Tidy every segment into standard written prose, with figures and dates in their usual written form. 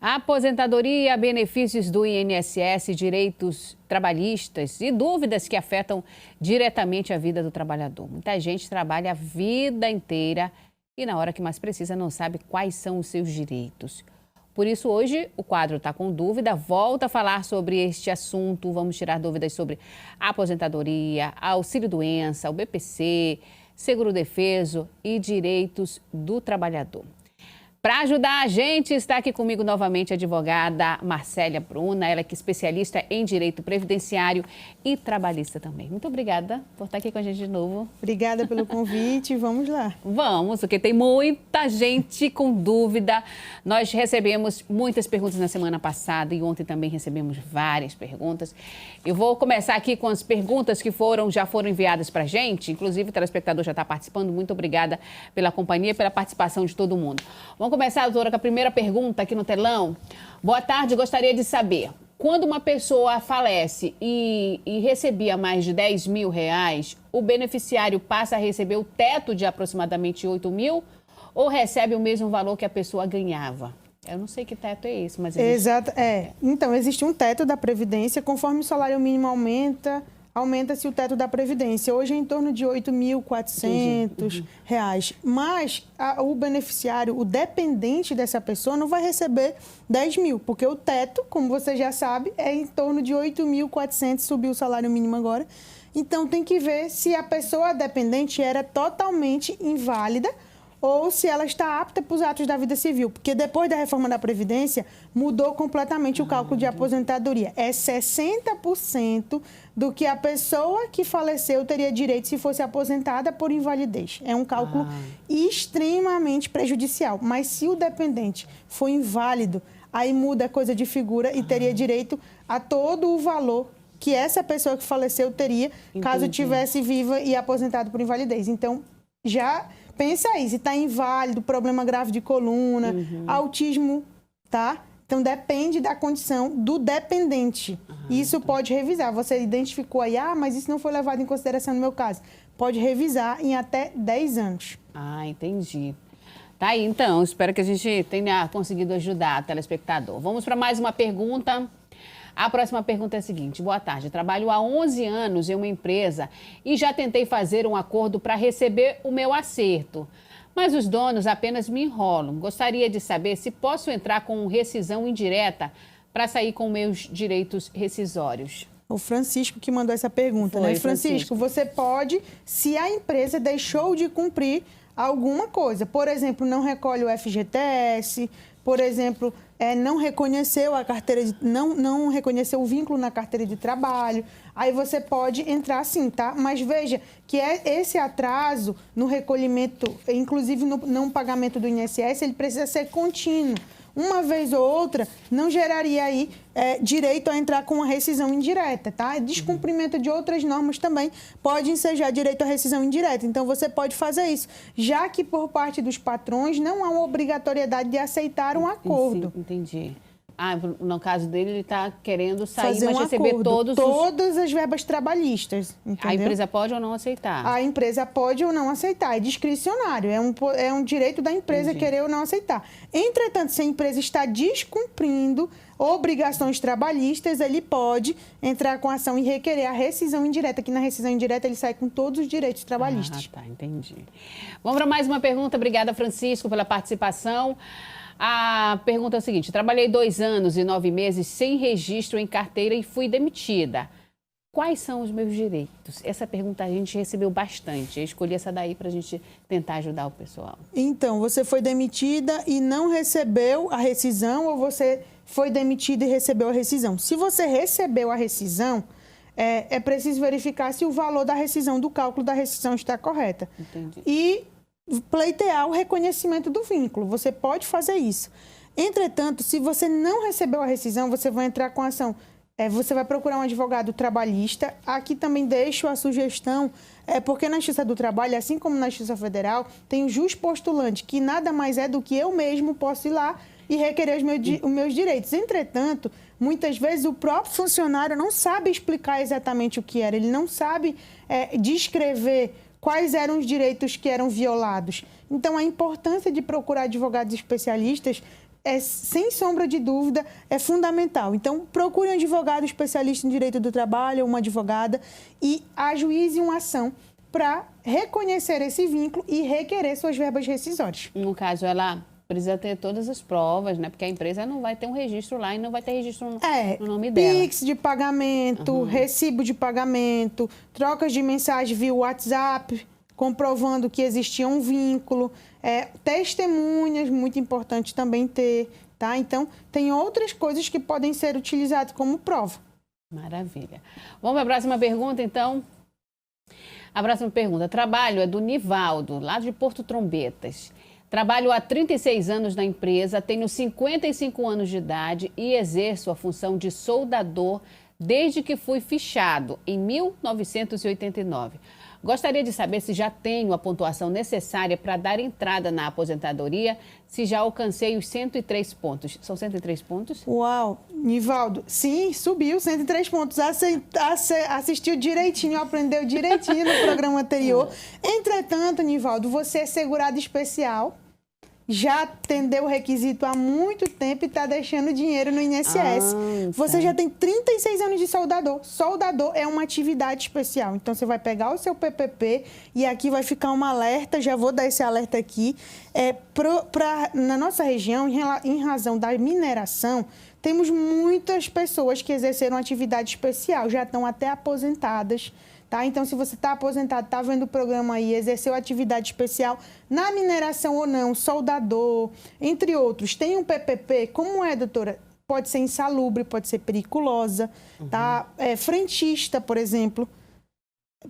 A aposentadoria, benefícios do INSS, direitos trabalhistas e dúvidas que afetam diretamente a vida do trabalhador. Muita gente trabalha a vida inteira e na hora que mais precisa não sabe quais são os seus direitos. Por isso hoje o quadro Tá com Dúvida volta a falar sobre este assunto. Vamos tirar dúvidas sobre a aposentadoria, auxílio-doença, o BPC, seguro-defeso e direitos do trabalhador. Para ajudar a gente, está aqui comigo novamente a advogada Marcélia Bruna, ela que é especialista em direito previdenciário e trabalhista também. Muito obrigada por estar aqui com a gente de novo. Obrigada pelo convite, vamos lá. Vamos, porque tem muita gente com dúvida. Nós recebemos muitas perguntas na semana passada e ontem também recebemos várias perguntas. Eu vou começar aqui com as perguntas que já foram enviadas para a gente, inclusive o telespectador já está participando. Muito obrigada pela companhia, pela participação de todo mundo. Vamos começar, doutora, com a primeira pergunta aqui no telão. Boa tarde, gostaria de saber, quando uma pessoa falece e recebia mais de 10 mil reais, o beneficiário passa a receber o teto de aproximadamente 8 mil ou recebe o mesmo valor que a pessoa ganhava? Eu não sei que teto é esse, mas... Exato, Então, existe um teto da Previdência, conforme o salário mínimo aumenta-se o teto da Previdência. Hoje é em torno de R$ 8.400. Mas o beneficiário, o dependente dessa pessoa, não vai receber 10 mil, porque o teto, como você já sabe, é em torno de 8.400, subiu o salário mínimo agora. Então, tem que ver se a pessoa dependente era totalmente inválida ou se ela está apta para os atos da vida civil. Porque depois da reforma da Previdência, mudou completamente o cálculo de aposentadoria. É 60% do que a pessoa que faleceu teria direito se fosse aposentada por invalidez. É um cálculo extremamente prejudicial. Mas se o dependente for inválido, aí muda a coisa de figura e teria direito a todo o valor que essa pessoa que faleceu teria, caso tivesse viva e aposentado por invalidez. Então, já... pensa aí, se está inválido, problema grave de coluna, autismo, tá? Então, depende da condição do dependente. Isso pode revisar. Você identificou aí, mas isso não foi levado em consideração no meu caso. Pode revisar em até 10 anos. Entendi. Tá aí, então. Espero que a gente tenha conseguido ajudar o telespectador. Vamos para mais uma pergunta. A próxima pergunta é a seguinte. Boa tarde. Trabalho há 11 anos em uma empresa e já tentei fazer um acordo para receber o meu acerto. Mas os donos apenas me enrolam. Gostaria de saber se posso entrar com rescisão indireta para sair com meus direitos rescisórios. O Francisco que mandou essa pergunta, né? Francisco, você pode, se a empresa deixou de cumprir alguma coisa. Por exemplo, não recolhe o FGTS, por exemplo... não reconheceu a carteira não reconheceu o vínculo na carteira de trabalho, aí você pode entrar sim, tá? Mas veja que esse atraso no recolhimento, inclusive no não pagamento do INSS, ele precisa ser contínuo. Uma vez ou outra, não geraria aí direito a entrar com uma rescisão indireta, tá? Descumprimento de outras normas também pode ensejar direito à rescisão indireta. Então, você pode fazer isso, já que por parte dos patrões não há uma obrigatoriedade de aceitar um acordo. Sim, entendi. No caso dele, ele está querendo sair, mas receber todas as verbas trabalhistas, entendeu? A empresa pode ou não aceitar? A empresa pode ou não aceitar, é discricionário, é um direito da empresa querer ou não aceitar. Entretanto, se a empresa está descumprindo obrigações trabalhistas, ele pode entrar com ação e requerer a rescisão indireta, que na rescisão indireta ele sai com todos os direitos trabalhistas. Tá, entendi. Vamos para mais uma pergunta. Obrigada, Francisco, pela participação. A pergunta é a seguinte: trabalhei 2 anos e 9 meses sem registro em carteira e fui demitida. Quais são os meus direitos? Essa pergunta a gente recebeu bastante. Eu escolhi essa daí para a gente tentar ajudar o pessoal. Então, você foi demitida e não recebeu a rescisão ou você foi demitida e recebeu a rescisão? Se você recebeu a rescisão, é preciso verificar se o valor da rescisão, do cálculo da rescisão está correta. Entendi. E pleitear o reconhecimento do vínculo. Você pode fazer isso. Entretanto, se você não recebeu a rescisão, você vai entrar com ação. Você vai procurar um advogado trabalhista. Aqui também deixo a sugestão, porque na Justiça do Trabalho, assim como na Justiça Federal, tem o juspostulante, que nada mais é do que eu mesmo posso ir lá e requerer os meus direitos. Entretanto, muitas vezes o próprio funcionário não sabe explicar exatamente o que era, ele não sabe descrever quais eram os direitos que eram violados. Então, a importância de procurar advogados especialistas sem sombra de dúvida, é fundamental. Então, procure um advogado especialista em direito do trabalho, uma advogada, e ajuize uma ação para reconhecer esse vínculo e requerer suas verbas rescisórias. No caso, ela precisa ter todas as provas, né? Porque a empresa não vai ter um registro lá e não vai ter registro no nome dela. Pix de pagamento, recibo de pagamento, trocas de mensagem via WhatsApp, comprovando que existia um vínculo, testemunhas, muito importante também ter, tá? Então, tem outras coisas que podem ser utilizadas como prova. Maravilha. Vamos para a próxima pergunta, então. A próxima pergunta. Trabalho é do Nivaldo, lá de Porto Trombetas. Trabalho há 36 anos na empresa, tenho 55 anos de idade e exerço a função de soldador desde que fui fichado, em 1989. Gostaria de saber se já tenho a pontuação necessária para dar entrada na aposentadoria, se já alcancei os 103 pontos. São 103 pontos? Uau, Nivaldo, sim, subiu 103 pontos. Assistiu direitinho, aprendeu direitinho no programa anterior. Entretanto, Nivaldo, você é segurado especial, já atendeu o requisito há muito tempo e está deixando dinheiro no INSS. Você já tem 36 anos de soldador. Soldador é uma atividade especial. Então, você vai pegar o seu PPP e aqui vai ficar um alerta, já vou dar esse alerta aqui. Na nossa região, em razão da mineração, temos muitas pessoas que exerceram atividade especial, já estão até aposentadas. Tá? Então, se você está aposentado, está vendo o programa aí, exerceu atividade especial na mineração ou não, soldador, entre outros, tem um PPP, como é, doutora? Pode ser insalubre, pode ser periculosa, tá? Frentista, por exemplo,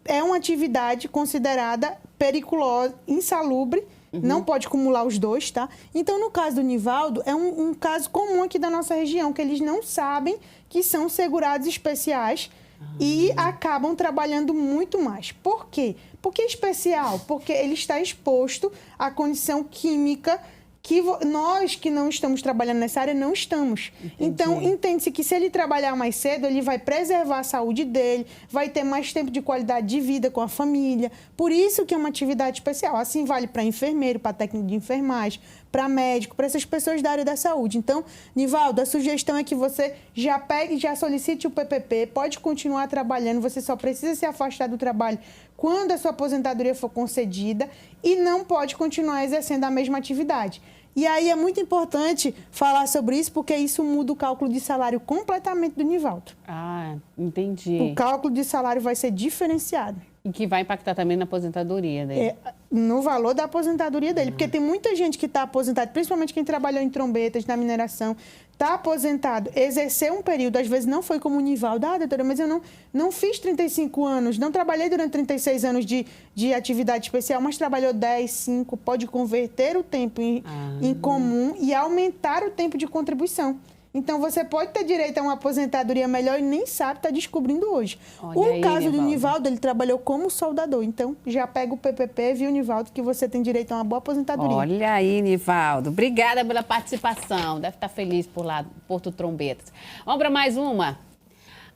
é uma atividade considerada periculosa, insalubre, não pode acumular os dois, tá? Então, no caso do Nivaldo, é um caso comum aqui da nossa região, que eles não sabem que são segurados especiais, e acabam trabalhando muito mais. Por quê? Por que especial? Porque ele está exposto à condição química que nós que não estamos trabalhando nessa área não estamos. Entendi. Então, entende-se que se ele trabalhar mais cedo, ele vai preservar a saúde dele, vai ter mais tempo de qualidade de vida com a família. Por isso que é uma atividade especial. Assim vale para enfermeiro, para técnico de enfermagem, para médico, para essas pessoas da área da saúde. Então, Nivaldo, a sugestão é que você já pegue e já solicite o PPP, pode continuar trabalhando, você só precisa se afastar do trabalho quando a sua aposentadoria for concedida e não pode continuar exercendo a mesma atividade. E aí é muito importante falar sobre isso, porque isso muda o cálculo de salário completamente do Nivaldo. Ah, entendi. O cálculo de salário vai ser diferenciado. E que vai impactar também na aposentadoria dele. No valor da aposentadoria dele. Porque tem muita gente que está aposentada, principalmente quem trabalhou em trombetas, na mineração, está aposentado, exerceu um período, às vezes não foi como o Nivaldo. Ah, doutora, mas eu não fiz 35 anos, não trabalhei durante 36 anos de atividade especial, mas trabalhou 10, 5, pode converter o tempo em comum e aumentar o tempo de contribuição. Então, você pode ter direito a uma aposentadoria melhor e nem sabe, está descobrindo hoje. Olha o caso do Nivaldo, ele trabalhou como soldador. Então, já pega o PPP, viu, Nivaldo, que você tem direito a uma boa aposentadoria. Olha aí, Nivaldo. Obrigada pela participação. Deve estar feliz por lá, Porto Trombetas. Vamos para mais uma?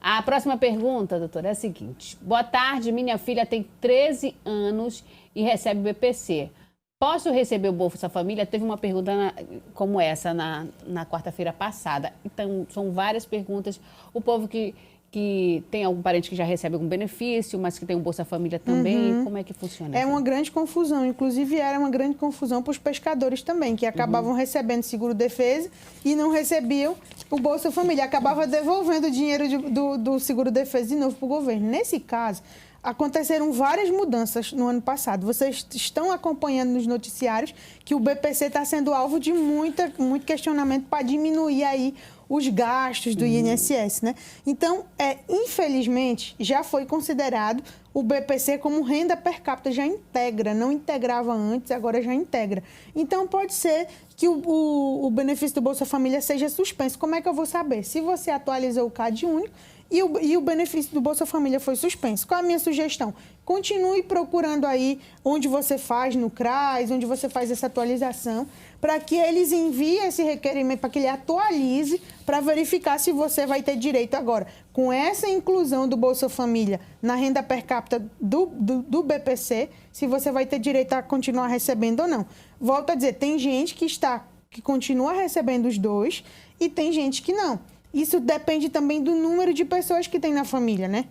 A próxima pergunta, doutora, é a seguinte. Boa tarde, minha filha tem 13 anos e recebe BPC. Posso receber o Bolsa Família? Teve uma pergunta como essa na quarta-feira passada. Então, são várias perguntas. O povo que tem algum parente que já recebe algum benefício, mas que tem um Bolsa Família também, como é que funciona? É uma grande confusão. Inclusive, era uma grande confusão para os pescadores também, que acabavam recebendo seguro-defesa e não recebiam o Bolsa Família. Acabava devolvendo o dinheiro do seguro-defesa de novo para o governo. Nesse caso, aconteceram várias mudanças no ano passado. Vocês estão acompanhando nos noticiários que o BPC está sendo alvo de muito questionamento para diminuir aí os gastos do INSS, né? Então, infelizmente, já foi considerado o BPC como renda per capita, já integra, não integrava antes, agora já integra. Então, pode ser que o benefício do Bolsa Família seja suspenso. Como é que eu vou saber? Se você atualizou o CAD único e o benefício do Bolsa Família foi suspenso. Qual a minha sugestão? Continue procurando aí onde você faz no CRAS, onde você faz essa atualização, para que eles enviem esse requerimento, para que ele atualize, para verificar se você vai ter direito agora. Com essa inclusão do Bolsa Família na renda per capita do BPC, se você vai ter direito a continuar recebendo ou não. Volto a dizer, tem gente que continua recebendo os dois e tem gente que não. Isso depende também do número de pessoas que tem na família, né?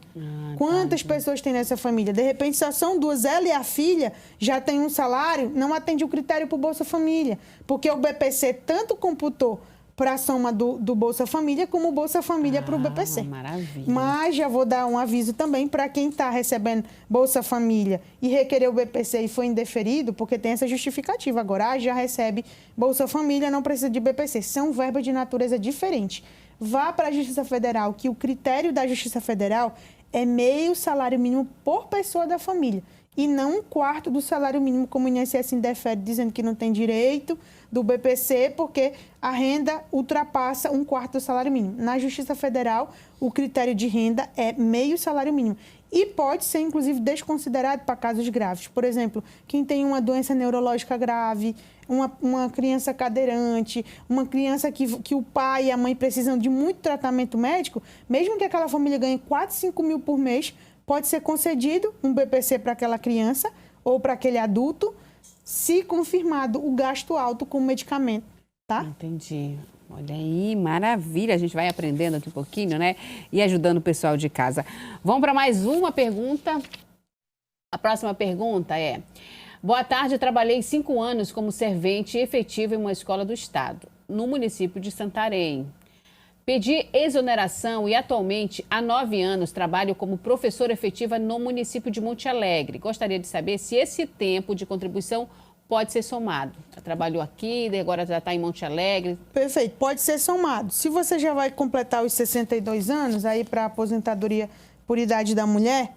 Quantas pessoas tem nessa família? De repente, só são duas, ela e a filha já tem um salário, não atende o critério para o Bolsa Família. Porque o BPC tanto computou para a soma do Bolsa Família, como o Bolsa Família para o BPC. Maravilha. Mas já vou dar um aviso também para quem está recebendo Bolsa Família e requereu o BPC e foi indeferido, porque tem essa justificativa agora, já recebe Bolsa Família, não precisa de BPC. São verbas de natureza diferente. Vá para a Justiça Federal, que o critério da Justiça Federal é meio salário mínimo por pessoa da família e não 1/4 do salário mínimo, como o INSS indefere, dizendo que não tem direito do BPC, porque a renda ultrapassa 1/4 do salário mínimo. Na Justiça Federal, o critério de renda é meio salário mínimo. E pode ser, inclusive, desconsiderado para casos graves. Por exemplo, quem tem uma doença neurológica grave, uma criança cadeirante, uma criança que o pai e a mãe precisam de muito tratamento médico, mesmo que aquela família ganhe 4, 5 mil por mês, pode ser concedido um BPC para aquela criança ou para aquele adulto, se confirmado o gasto alto com o medicamento, tá? Entendi. Olha aí, maravilha. A gente vai aprendendo aqui um pouquinho, né? E ajudando o pessoal de casa. Vamos para mais uma pergunta. A próxima pergunta é: boa tarde, trabalhei 5 anos como servente efetiva em uma escola do estado, no município de Santarém. Pedi exoneração e atualmente, há 9 anos, trabalho como professora efetiva no município de Monte Alegre. Gostaria de saber se esse tempo de contribuição pode ser somado. Já trabalhou aqui, agora já está em Monte Alegre. Perfeito, pode ser somado. Se você já vai completar os 62 anos, aí para a aposentadoria por idade da mulher,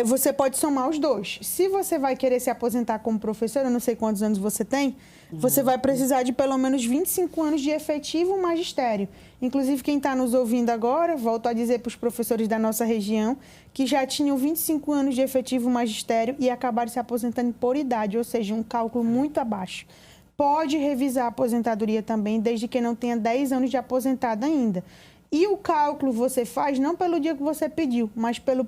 você pode somar os dois. Se você vai querer se aposentar como professora, eu não sei quantos anos você tem, você vai precisar de pelo menos 25 anos de efetivo magistério. Inclusive, quem está nos ouvindo agora, volto a dizer para os professores da nossa região, que já tinham 25 anos de efetivo magistério e acabaram se aposentando por idade, ou seja, um cálculo muito abaixo. Pode revisar a aposentadoria também, desde que não tenha 10 anos de aposentado ainda. E o cálculo você faz não pelo dia que você pediu, mas pelo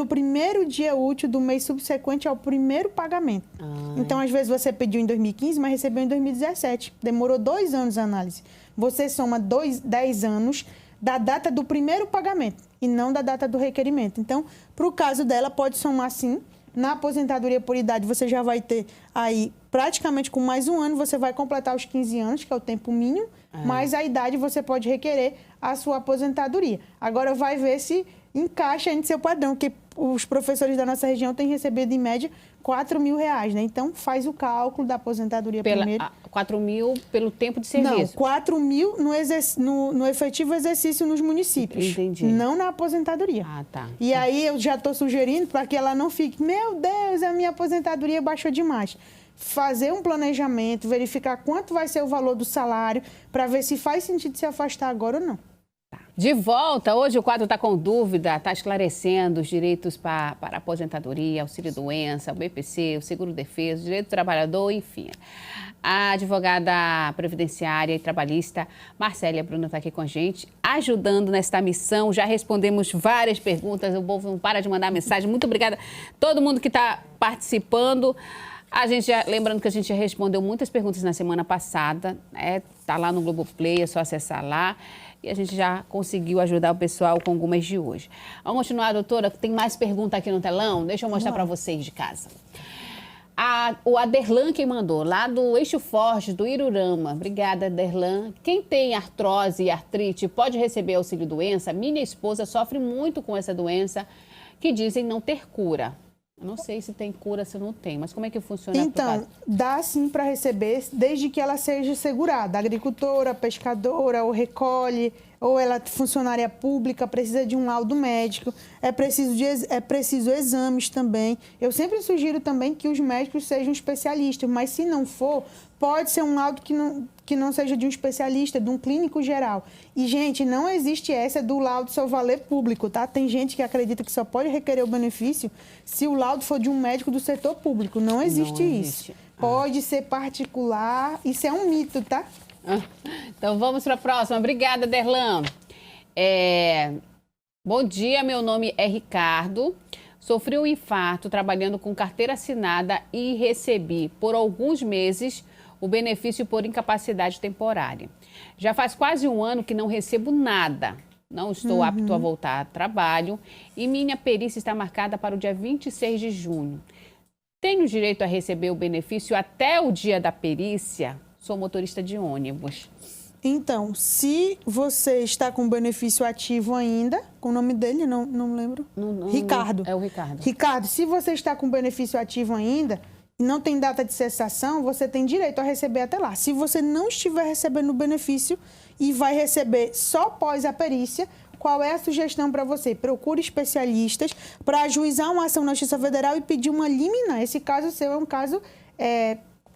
primeiro dia útil do mês subsequente ao primeiro pagamento. Então, às vezes, você pediu em 2015, mas recebeu em 2017. Demorou 2 anos a análise. Você soma 10 anos da data do primeiro pagamento e não da data do requerimento. Então, para o caso dela, pode somar sim. Na aposentadoria por idade, você já vai ter aí, praticamente com mais 1 ano, você vai completar os 15 anos, que é o tempo mínimo, mas a idade você pode requerer a sua aposentadoria. Agora vai ver se encaixa em seu padrão, que os professores da nossa região têm recebido, em média, R$4 mil, né? Então, faz o cálculo da aposentadoria primeiro. 4 mil pelo tempo de serviço? Não, 4 mil no efetivo exercício nos municípios. Entendi. Não na aposentadoria. Ah, tá. E aí, eu já estou sugerindo para que ela não fique, meu Deus, a minha aposentadoria baixou demais. Fazer um planejamento, verificar quanto vai ser o valor do salário, para ver se faz sentido se afastar agora ou não. De volta, hoje o quadro está com dúvida, está esclarecendo os direitos para a aposentadoria, auxílio-doença, o BPC, o seguro-defesa, o direito do trabalhador, enfim. A advogada previdenciária e trabalhista Marcélia Bruna está aqui com a gente, ajudando nesta missão. Já respondemos várias perguntas, o povo não para de mandar mensagem. Muito obrigada a todo mundo que está participando. Lembrando que a gente já respondeu muitas perguntas na semana passada, tá lá no Globoplay, é só acessar lá. E a gente já conseguiu ajudar o pessoal com algumas de hoje. Vamos continuar, doutora? Tem mais pergunta aqui no telão? Deixa eu mostrar para vocês de casa. O Aderlan que mandou, lá do Eixo Forte, do Irurama. Obrigada, Aderlan. Quem tem artrose e artrite pode receber auxílio-doença? Minha esposa sofre muito com essa doença, que dizem não ter cura. Eu não sei se tem cura, se não tem, mas como é que funciona? Então, dá sim para receber, desde que ela seja segurada. A agricultora, a pescadora, o recolhe, ou ela é funcionária pública, precisa de um laudo médico, é preciso exames também. Eu sempre sugiro também que os médicos sejam especialistas, mas se não for, pode ser um laudo que não seja de um especialista, de um clínico geral. E, gente, não existe essa do laudo só valer público, tá? Tem gente que acredita que só pode requerer o benefício se o laudo for de um médico do setor público. Não existe isso. Pode ser particular, isso é um mito, tá? Então vamos para a próxima. Obrigada, Derlan. Bom dia, meu nome é Ricardo. Sofri um infarto trabalhando com carteira assinada e recebi por alguns meses o benefício por incapacidade temporária. Já faz quase um ano que não recebo nada. Não estou apto a voltar ao trabalho e minha perícia está marcada para o dia 26 de junho. Tenho direito a receber o benefício até o dia da perícia? Sou motorista de ônibus. Então, se você está com benefício ativo ainda, com o nome dele, não lembro. Ricardo. É o Ricardo. Ricardo, se você está com benefício ativo ainda e não tem data de cessação, você tem direito a receber até lá. Se você não estiver recebendo o benefício e vai receber só após a perícia, qual é a sugestão para você? Procure especialistas para ajuizar uma ação na Justiça Federal e pedir uma liminar. Esse caso seu é um caso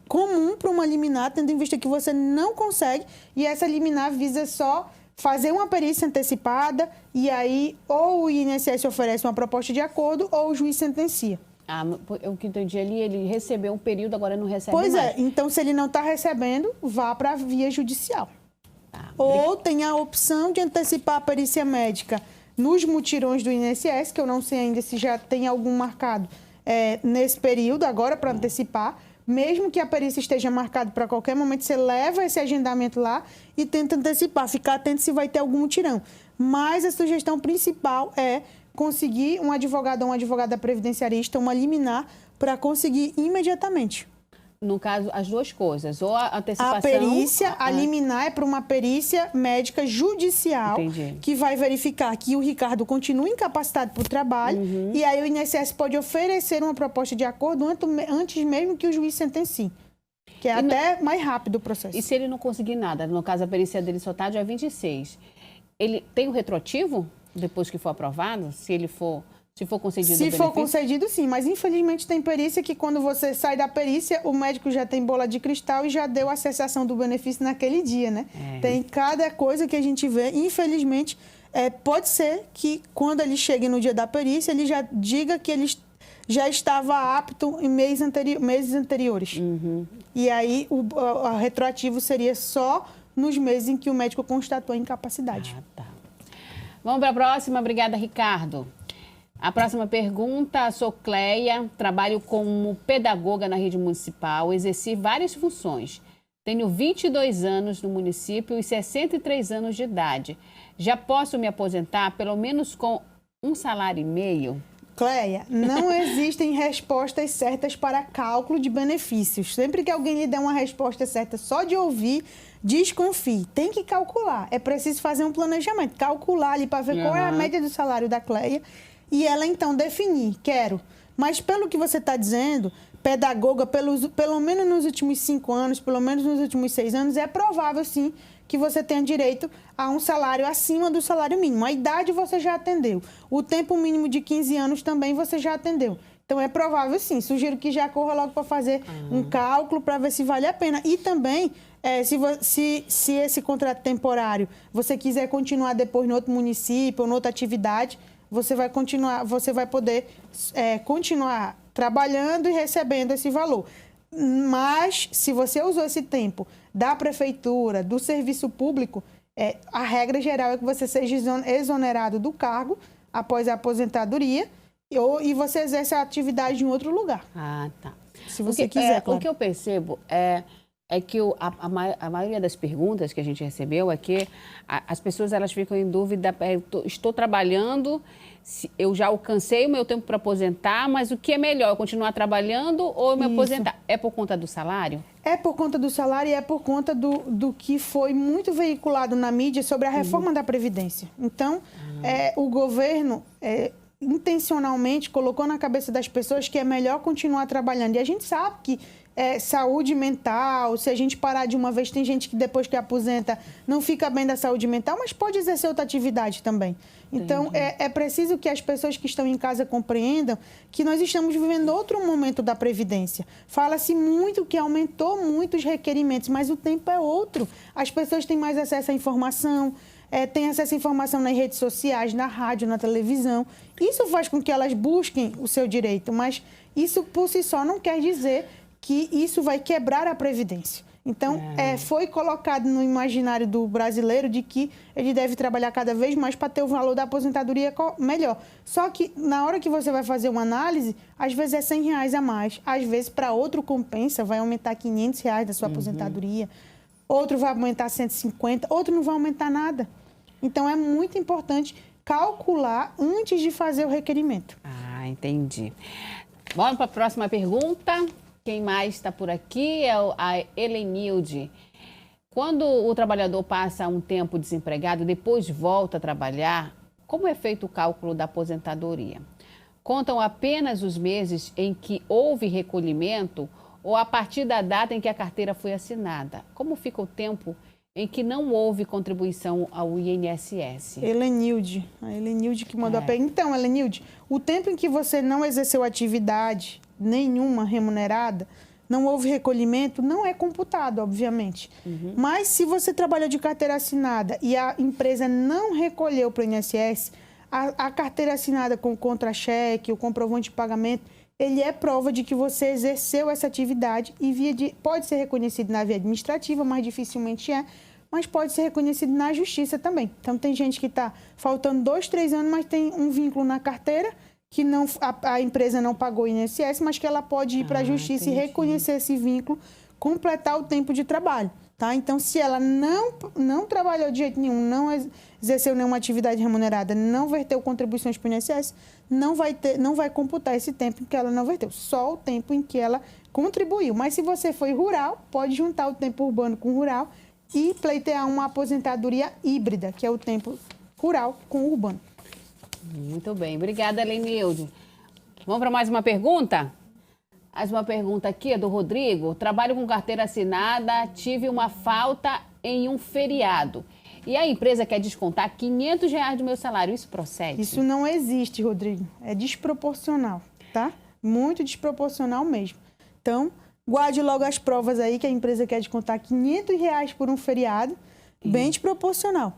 comum para uma liminar, tendo em vista que você não consegue, e essa liminar visa só fazer uma perícia antecipada, e aí ou o INSS oferece uma proposta de acordo ou o juiz sentencia. O que entendi ali, ele recebeu um período, agora não recebe mais. Pois é, então se ele não está recebendo, vá para a via judicial. Ou tem a opção de antecipar a perícia médica nos mutirões do INSS, que eu não sei ainda se já tem algum marcado nesse período, agora para antecipar. Mesmo que a perícia esteja marcada para qualquer momento, você leva esse agendamento lá e tenta antecipar, ficar atento se vai ter algum mutirão. Mas a sugestão principal é conseguir um advogado ou uma advogada previdenciarista, uma liminar, para conseguir imediatamente. No caso, as duas coisas, ou a antecipação... A perícia, a liminar é para uma perícia médica judicial. Entendi. Que vai verificar que o Ricardo continua incapacitado por trabalho e aí o INSS pode oferecer uma proposta de acordo antes mesmo que o juiz sentencie. Que é até mais rápido o processo. E se ele não conseguir nada? No caso, a perícia dele só está dia 26. Ele tem o retroativo depois que for aprovado? Se for concedido o benefício? Se for concedido, sim. Mas, infelizmente, tem perícia que, quando você sai da perícia, o médico já tem bola de cristal e já deu a cessação do benefício naquele dia, né? Tem cada coisa que a gente vê. Infelizmente, pode ser que, quando ele chegue no dia da perícia, ele já diga que ele já estava apto em meses anteriores. E aí, o retroativo seria só nos meses em que o médico constatou a incapacidade. Tá. Vamos para a próxima. Obrigada, Ricardo. A próxima pergunta, sou Cleia, trabalho como pedagoga na rede municipal, exerci várias funções. Tenho 22 anos no município e 63 anos de idade. Já posso me aposentar pelo menos com um salário e meio? Cleia, não existem respostas certas para cálculo de benefícios. Sempre que alguém lhe der uma resposta certa só de ouvir, desconfie. Tem que calcular. É preciso fazer um planejamento, calcular ali para ver qual é a média do salário da Cleia. E ela, então, definir, quero. Mas, pelo que você está dizendo, pedagoga, pelo menos nos últimos 5 anos, pelo menos nos últimos 6 anos, é provável, sim, que você tenha direito a um salário acima do salário mínimo. A idade você já atendeu. O tempo mínimo de 15 anos também você já atendeu. Então, é provável, sim. Sugiro que já corra logo para fazer um cálculo para ver se vale a pena. E também, se esse contrato temporário você quiser continuar depois em outro município ou em outra atividade, você vai poder continuar trabalhando e recebendo esse valor. Mas, se você usou esse tempo da prefeitura, do serviço público, a regra geral é que você seja exonerado do cargo após a aposentadoria e você exerce a atividade em outro lugar. Tá. Se você quiser, claro. O que eu percebo é que a maioria das perguntas que a gente recebeu é que as pessoas elas ficam em dúvida, estou trabalhando, eu já alcancei o meu tempo para aposentar, mas o que é melhor, eu continuar trabalhando ou eu me aposentar? É por conta do salário? É por conta do salário e é por conta do que foi muito veiculado na mídia sobre a reforma da Previdência. Então, o governo intencionalmente colocou na cabeça das pessoas que é melhor continuar trabalhando. E a gente sabe que saúde mental, se a gente parar de uma vez, tem gente que depois que aposenta não fica bem da saúde mental, mas pode exercer outra atividade também. Então, é preciso que as pessoas que estão em casa compreendam que nós estamos vivendo outro momento da Previdência. Fala-se muito que aumentou muito os requerimentos, mas o tempo é outro. As pessoas têm mais acesso à informação, têm acesso à informação nas redes sociais, na rádio, na televisão. Isso faz com que elas busquem o seu direito, mas isso por si só não quer dizer que isso vai quebrar a Previdência. Então, foi colocado no imaginário do brasileiro de que ele deve trabalhar cada vez mais para ter o valor da aposentadoria melhor. Só que, na hora que você vai fazer uma análise, às vezes é R$100 a mais. Às vezes, para outro compensa, vai aumentar R$500 da sua aposentadoria. Outro vai aumentar 150, outro não vai aumentar nada. Então, é muito importante calcular antes de fazer o requerimento. Ah, entendi. Vamos para a próxima pergunta. Quem mais está por aqui é a Helenilde. Quando o trabalhador passa um tempo desempregado, depois volta a trabalhar, como é feito o cálculo da aposentadoria? Contam apenas os meses em que houve recolhimento ou a partir da data em que a carteira foi assinada? Como fica o tempo em que não houve contribuição ao INSS? Helenilde, a Helenilde que mandou a pergunta. Então, Helenilde, o tempo em que você não exerceu atividade nenhuma remunerada, não houve recolhimento, não é computado, obviamente. Mas se você trabalhou de carteira assinada e a empresa não recolheu para o INSS, a carteira assinada com contra-cheque, o comprovante de pagamento, ele é prova de que você exerceu essa atividade e pode ser reconhecido na via administrativa, mas dificilmente mas pode ser reconhecido na justiça também. Então, tem gente que está faltando 2, 3 anos, mas tem um vínculo na carteira que a empresa não pagou o INSS, mas que ela pode ir para a justiça e reconhecer esse vínculo, completar o tempo de trabalho. Tá? Então, se ela não trabalhou de jeito nenhum, não exerceu nenhuma atividade remunerada, não verteu contribuições para o INSS, não vai computar esse tempo em que ela não verteu, só o tempo em que ela contribuiu. Mas se você foi rural, pode juntar o tempo urbano com rural e pleitear uma aposentadoria híbrida, que é o tempo rural com o urbano. Muito bem. Obrigada, Helenilde. Vamos para mais uma pergunta? Mais uma pergunta aqui é do Rodrigo. Trabalho com carteira assinada, tive uma falta em um feriado. E a empresa quer descontar R$500 do meu salário. Isso procede? Isso não existe, Rodrigo. É desproporcional, tá? Muito desproporcional mesmo. Então, guarde logo as provas aí que a empresa quer descontar R$500 por um feriado. Bem desproporcional.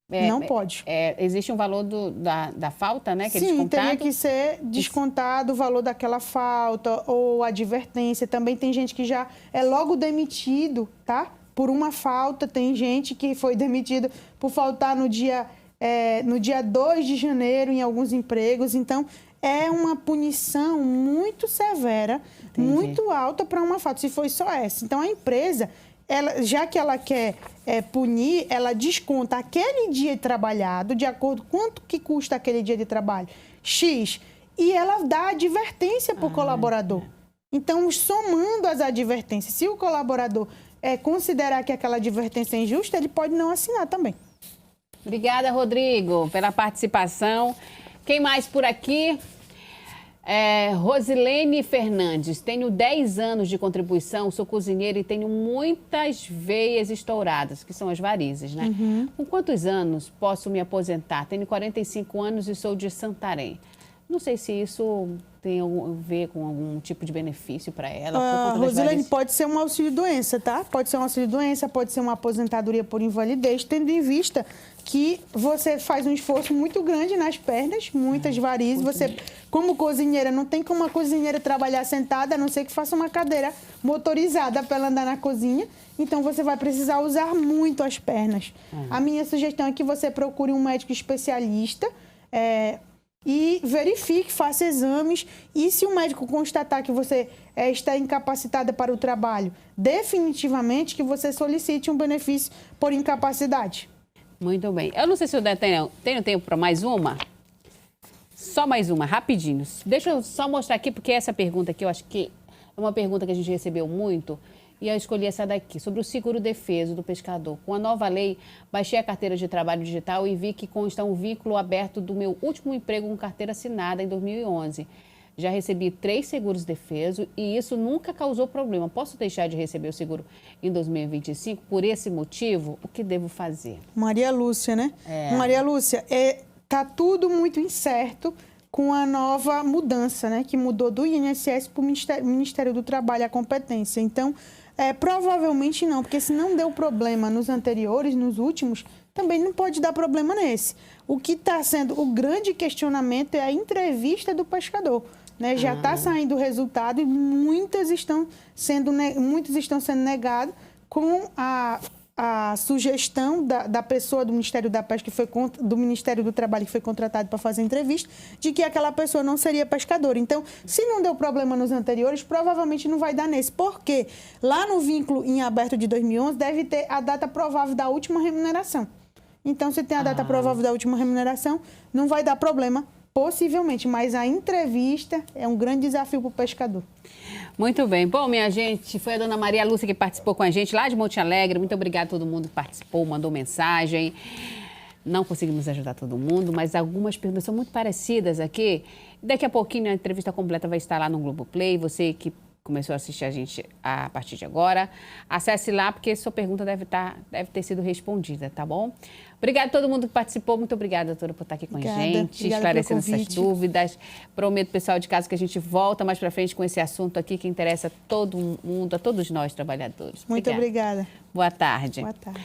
Não pode. Existe um valor da falta, né? Que é Sim, descontado. teria que ser descontado o valor daquela falta ou advertência. Também tem gente que já é logo demitido, tá? Por uma falta. Tem gente que foi demitido por faltar no dia 2 de janeiro em alguns empregos. Então, é uma punição muito severa, muito alta para uma falta, se foi só essa. Então, a empresa, já que ela quer punir, ela desconta aquele dia trabalhado, de acordo com quanto que custa aquele dia de trabalho, X, e ela dá advertência para o colaborador. Então, somando as advertências, se o colaborador considerar que aquela advertência é injusta, ele pode não assinar também. Obrigada, Rodrigo, pela participação. Quem mais por aqui? Rosilene Fernandes. Tenho 10 anos de contribuição, sou cozinheira e tenho muitas veias estouradas, que são as varizes, né? Com quantos anos posso me aposentar? Tenho 45 anos e sou de Santarém. Não sei se isso tem a ver com algum tipo de benefício para ela. Rosilene, pode ser um auxílio-doença, tá? Pode ser um auxílio-doença, pode ser uma aposentadoria por invalidez, tendo em vista que você faz um esforço muito grande nas pernas, muitas varizes. Você, como cozinheira, não tem como uma cozinheira trabalhar sentada, a não ser que faça uma cadeira motorizada para ela andar na cozinha. Então, você vai precisar usar muito as pernas. A minha sugestão é que você procure um médico especialista, e verifique, faça exames, e se o médico constatar que você está incapacitada para o trabalho, definitivamente que você solicite um benefício por incapacidade. Muito bem. Eu não sei se eu tenho tempo para mais uma. Só mais uma, rapidinho. Deixa eu só mostrar aqui, porque essa pergunta aqui eu acho que é uma pergunta que a gente recebeu muito, E eu escolhi essa daqui, sobre o seguro-defeso do pescador. Com a nova lei, baixei a carteira de trabalho digital e vi que consta um vínculo aberto do meu último emprego com carteira assinada em 2011. Já recebi 3 seguros-defeso e isso nunca causou problema. Posso deixar de receber o seguro em 2025? Por esse motivo, o que devo fazer? Maria Lúcia, né? Maria Lúcia, tá tudo muito incerto com a nova mudança, né? Que mudou do INSS para o Ministério do Trabalho, a competência. Então, provavelmente não, porque se não deu problema nos anteriores, nos últimos, também não pode dar problema nesse. O que está sendo o grande questionamento é a entrevista do pescador. Né? Já está saindo o resultado e muitos estão sendo negados com a sugestão da pessoa do Ministério da Pesca, do Ministério do Trabalho, que foi contratado para fazer a entrevista, de que aquela pessoa não seria pescadora. Então, se não deu problema nos anteriores, provavelmente não vai dar nesse. Por quê? Lá no vínculo em aberto de 2011, deve ter a data provável da última remuneração. Então, se tem a data provável da última remuneração, não vai dar problema, possivelmente. Mas a entrevista é um grande desafio para o pescador. Muito bem. Bom, minha gente, foi a dona Maria Lúcia que participou com a gente lá de Monte Alegre. Muito obrigada a todo mundo que participou, mandou mensagem. Não conseguimos ajudar todo mundo, mas algumas perguntas são muito parecidas aqui. Daqui a pouquinho a entrevista completa vai estar lá no Globoplay. Você que começou a assistir a gente a partir de agora, acesse lá, porque sua pergunta deve ter sido respondida, tá bom? Obrigada a todo mundo que participou. Muito obrigada, doutora, por estar aqui com a gente, esclarecendo essas dúvidas. Prometo, pessoal de casa, que a gente volta mais para frente com esse assunto aqui que interessa a todo mundo, a todos nós, trabalhadores. Muito obrigada. Boa tarde. Boa tarde.